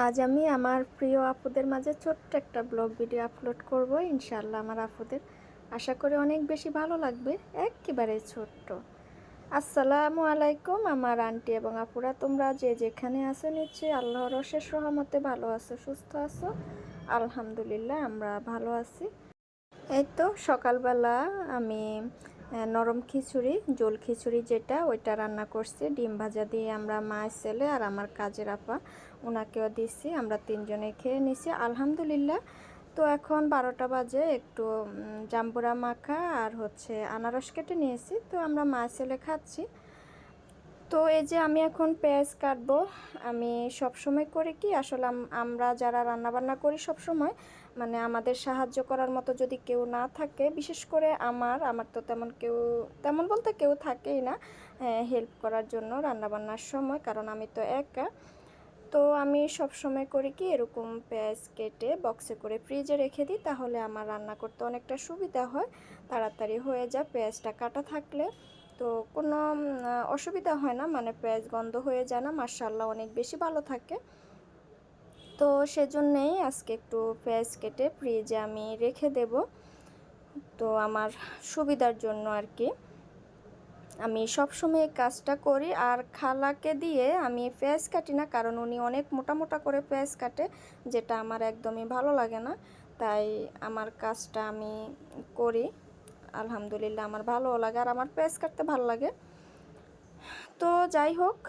আজ আমি আমার প্রিয় আপুদের মাঝে ছোট্ট একটা ব্লগ ভিডিও আপলোড করব। ইনশাআল্লাহ আমার আপুদের আশা করি অনেক বেশি ভালো লাগবে। একেবারে ছোট্ট। আসসালামু আলাইকুম আমার আন্টি এবং আপুরা, তোমরা যে যেখানে আছো নিশ্চয়ই আল্লাহর অশেষ রহমতে ভালো আছো, সুস্থ আছো। আলহামদুলিল্লাহ আমরা ভালো আছি। এই তো সকালবেলা আমি নরম খিচুড়ি, জোল খিচুড়ি যেটা, ওইটা রান্না করছি। ডিম ভাজা দিয়ে আমরা মা, ছেলে আর আমার কাজের আপা, ওনাকেও দিছি। আমরা তিনজনে খেয়ে নিছি আলহামদুলিল্লাহ। তো এখন 12টা বাজে, একটু জাম্বুরা মাখা আর আনারস কেটে নিয়েছি। তো আমরা মা ছেলে খাচ্ছি। তো এই যে আমি এখন পেঁয়াজ কাটবো। আমি সব সময় করি কি, আসলে আমরা যারা রান্নাবান্না করি সব সময়, মানে আমাদের সাহায্য করার মতো যদি কেউ না থাকে, বিশেষ করে আমার তো তেমন বলতে কেউ থাকেই না হেল্প করার জন্য রান্নাবান্নার সময়, কারণ আমি তো একা। তো আমি সব সময় করি কি, এরকম পেঁয়াজ কেটে বক্সে করে ফ্রিজে রেখে দিই, তাহলে আমার রান্না করতে অনেকটা সুবিধা হয়, তাড়াতাড়ি হয়ে যায় পেঁয়াজটা কাটা থাকলে। তো কোনো অসুবিধা হয় না, মানে পেঁয়াজ গন্ধ হয়ে যায় না, মাশাআল্লাহ অনেক বেশি ভালো থাকে। তো সেজন্যেই আজকে একটু পেঁয়াজ কেটে ফ্রিজে আমি রেখে দেব, তো আমার সুবিধার জন্য আর কি। আমি সবসময় এই কাজটা করি। আর খালাকে দিয়ে আমি পেঁয়াজ কাটি না, কারণ উনি অনেক মোটা মোটা করে পেঁয়াজ কাটে, যেটা আমার একদমই ভালো লাগে না। তাই আমার কাজটা আমি করি আলহামদুলিল্লাহ, আমার ভালো লাগে আর আমার পেঁয়াজ কাটতে ভালো লাগে। তো যাই হোক,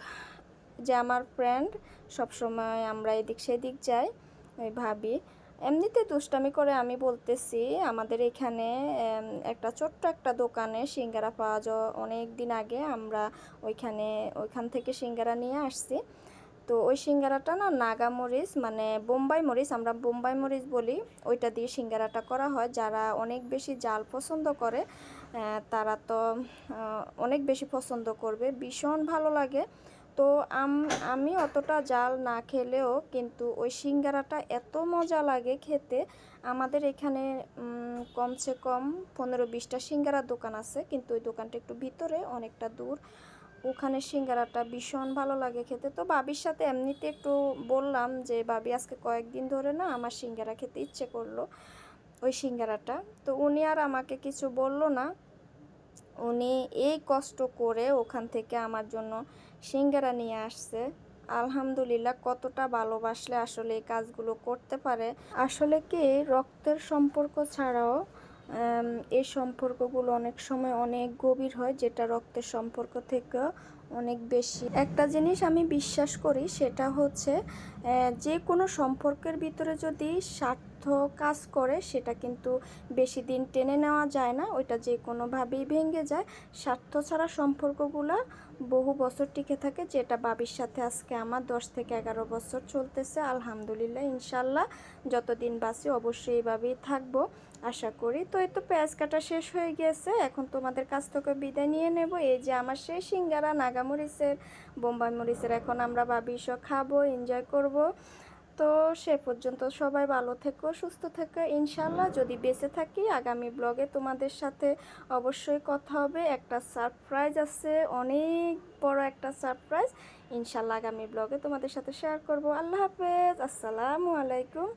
যে আমার ফ্রেন্ড, সবসময় আমরা এদিক সেদিক যাই, ওই ভাবি এমনিতে দুষ্টামি করে আমি বলতেছি, আমাদের এখানে একটা ছোট্ট একটা দোকানে সিঙ্গারা পাওয়া যায়। অনেক দিন আগে আমরা ওইখান থেকে সিঙ্গারা নিয়ে আসছি। তো ওই সিঙ্গারাটা না নাগামরিচ, মানে বোম্বাই মরিচ, আমরা বোম্বাই মরিচ বলি, ওইটা দিয়ে সিঙ্গারাটা করা হয়। যারা অনেক বেশি জাল পছন্দ করে তারা তো অনেক বেশি পছন্দ করবে, ভীষণ ভালো লাগে। তো আমি অতটা জাল না খেলেও কিন্তু ওই সিঙ্গারাটা এত মজা লাগে খেতে। আমাদের এখানে কমসে কম 15-20টা সিঙ্গারার দোকান আছে, কিন্তু ওই দোকানটা একটু ভিতরে, অনেকটা দূর। ওখানে সিঙ্গারাটা ভীষণ ভালো লাগে খেতে। তো বাবির সাথে এমনিতে একটু বললাম যে, বাবি আজকে কয়েকদিন ধরে না আমার সিঙ্গারা খেতে ইচ্ছে করলো, ওই সিঙ্গারাটা। তো উনি আর আমাকে কিছু বলল না, উনি এই কষ্ট করে ওখান থেকে আমার জন্য সিঙ্গারা নিয়ে আসছে। আলহামদুলিল্লাহ, কতটা ভালোবাসলে আসলে এই কাজগুলো করতে পারে। আসলে কি, রক্তের সম্পর্ক ছাড়াও এই সম্পর্কগুলো অনেক সময় অনেক গভীর হয়, যেটা রক্তের সম্পর্ক থেকে অনেক বেশি। একটা জিনিস আমি বিশ্বাস করি, সেটা হচ্ছে যে কোনো সম্পর্কের ভিতরে যদি স্বার্থ কাজ করে, সেটা কিন্তু বেশি দিন টেনে নেওয়া যায় না, ওইটা যে কোনোভাবেই ভেঙে যায়। স্বার্থ ছাড়া সম্পর্কগুলো বহু বছর টিকে থাকে, যেটা বাবির সাথে আজকে আমার 10 থেকে 11 বছর চলতেছে আলহামদুলিল্লাহ। ইনশাল্লাহ যতদিন বাঁচি অবশ্যই এইভাবেই থাকবো আশা করি। তো এই তো পেঁয়াজ কাটা শেষ হয়ে গিয়েছে, এখন তোমাদের কাছ থেকে বিদায় নিয়ে নেব। এই যে আমার সেই সিঙ্গারা নাগামরিচের, বোম্বাই মরিচের, এখন আমরা বাবির সহ খাবো, এনজয় করব। তো সে পর্যন্ত সবাই ভালো থেকো, সুস্থ থেকো। ইনশাল্লাহ যদি বেঁচে থাকি, আগামী ব্লগে তোমাদের সাথে অবশ্যই কথা হবে। একটা সারপ্রাইজ আছে, অনেক বড় একটা সারপ্রাইজ, ইনশাল্লাহ আগামী ব্লগে তোমাদের সাথে শেয়ার করব। আল্লাহ হাফেজ, আসসালামু আলাইকুম।